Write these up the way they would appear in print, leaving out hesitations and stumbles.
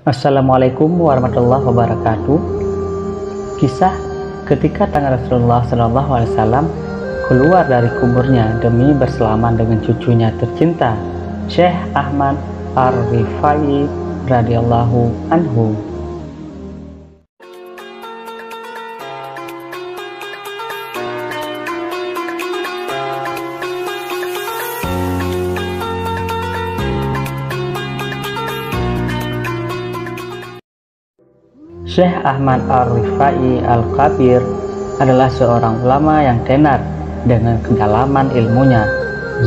Assalamualaikum warahmatullahi wabarakatuh. Kisah ketika tangan Rasulullah SAW keluar dari kuburnya demi bersalaman dengan cucunya tercinta, Syekh Ahmad Ar-Rifai radhiyallahu anhu. Syekh Ahmad Ar-Rifai Al-Kabir adalah seorang ulama yang tenar dengan kedalaman ilmunya.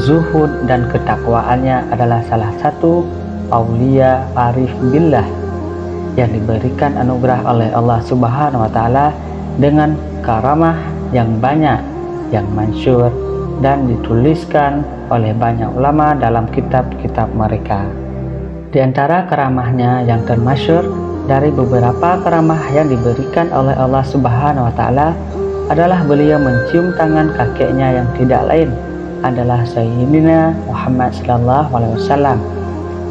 Zuhud dan ketakwaannya adalah salah satu aulia arif billah yang diberikan anugerah oleh Allah Subhanahu wa Ta'ala dengan karamah yang banyak, yang masyhur dan dituliskan oleh banyak ulama dalam kitab-kitab mereka. Di antara karamahnya yang termasyhur dari beberapa karamah yang diberikan oleh Allah Subhanahu wa Ta'ala adalah beliau mencium tangan kakeknya yang tidak lain adalah Sayyidina Muhammad SAW.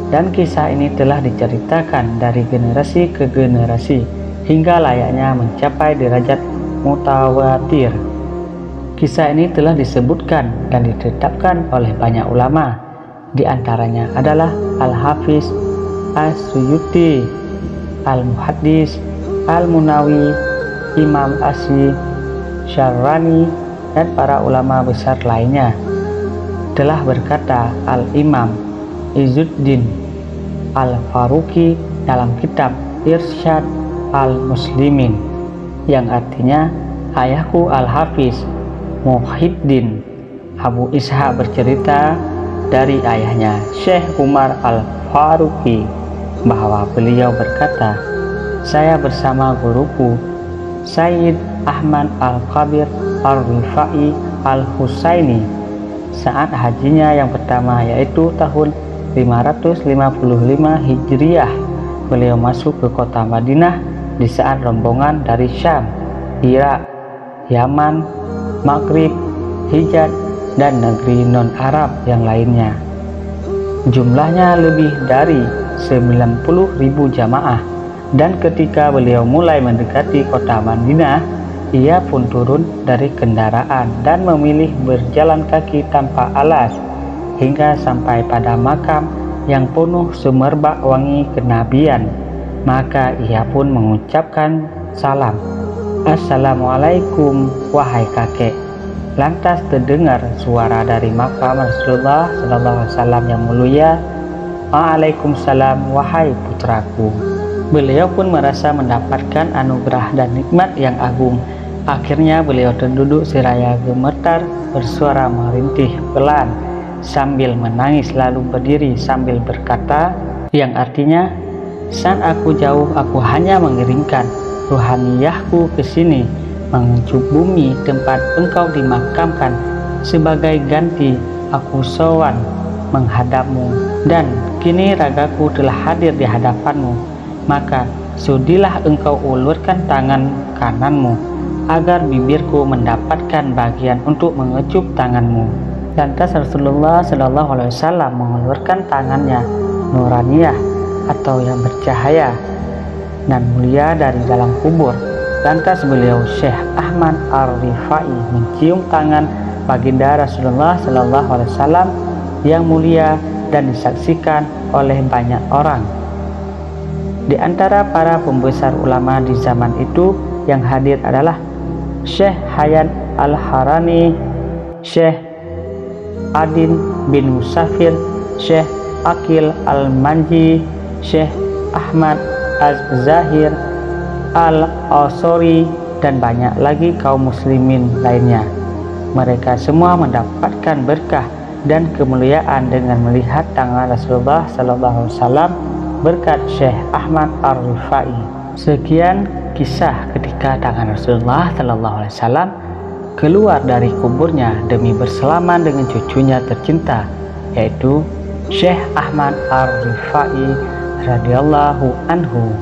Dan kisah ini telah diceritakan dari generasi ke generasi hingga layaknya mencapai derajat mutawatir. Kisah ini telah disebutkan dan ditetapkan oleh banyak ulama. Di antaranya adalah Al-Hafiz As-Suyuti, Al-Muhaddis, Al-Munawi, Imam Asy Syarrani, dan para ulama besar lainnya. Telah berkata Al-Imam Izzuddin Al-Faruqi dalam kitab Irsyad Al-Muslimin, yang artinya ayahku Al-Hafiz Muhyiddin Abu Ishaq bercerita dari ayahnya Syekh Umar Al-Faruqi bahwa beliau berkata, saya bersama guruku Sayyid Ahmad Al-Kabir Ar-Rifai Al-Husaini saat hajinya yang pertama, yaitu tahun 555 Hijriah. Beliau masuk ke kota Madinah di saat rombongan dari Syam, Irak, Yaman, Maghrib, Hijaz, dan negeri non-Arab yang lainnya. Jumlahnya lebih dari 90.000 jamaah, dan ketika beliau mulai mendekati kota Madinah, ia pun turun dari kendaraan dan memilih berjalan kaki tanpa alas hingga sampai pada makam yang penuh semerbak wangi kenabian. Maka ia pun mengucapkan salam, "Assalamualaikum wahai kakek." Lantas terdengar suara dari makam Rasulullah SAW yang mulia, "Waalaikumsalam wahai putraku." Beliau pun merasa mendapatkan anugerah dan nikmat yang agung. Akhirnya beliau terduduk seraya gemetar, bersuara merintih pelan sambil menangis, lalu berdiri sambil berkata, yang artinya, saat aku jauh aku hanya mengiringkan ruhaniyahku ke sini, mengecup bumi tempat engkau dimakamkan. Sebagai ganti aku sowan menghadapmu, dan kini ragaku telah hadir di hadapanmu. Maka sudilah engkau ulurkan tangan kananmu agar bibirku mendapatkan bagian untuk mengecup tanganmu. Lantas Rasulullah SAW mengulurkan tangannya nuraniyah atau yang bercahaya dan mulia dari dalam kubur. Lantas beliau Syekh Ahmad Ar-Rifai mencium tangan baginda Rasulullah SAW yang mulia dan disaksikan oleh banyak orang. Di antara para pembesar ulama di zaman itu yang hadir adalah Syekh Hayat Al-Harani, Syekh Adin bin Musafir, Syekh Akil Al-Manji, Syekh Ahmad Az-Zahir Al-Asori, dan banyak lagi kaum muslimin lainnya. Mereka semua mendapatkan berkah dan kemuliaan dengan melihat tangan Rasulullah SAW berkat Syekh Ahmad Ar-Rifai. Sekian kisah ketika tangan Rasulullah SAW keluar dari kuburnya demi bersalaman dengan cucunya tercinta, yaitu Syekh Ahmad Ar-Rifai radhiyallahu anhu.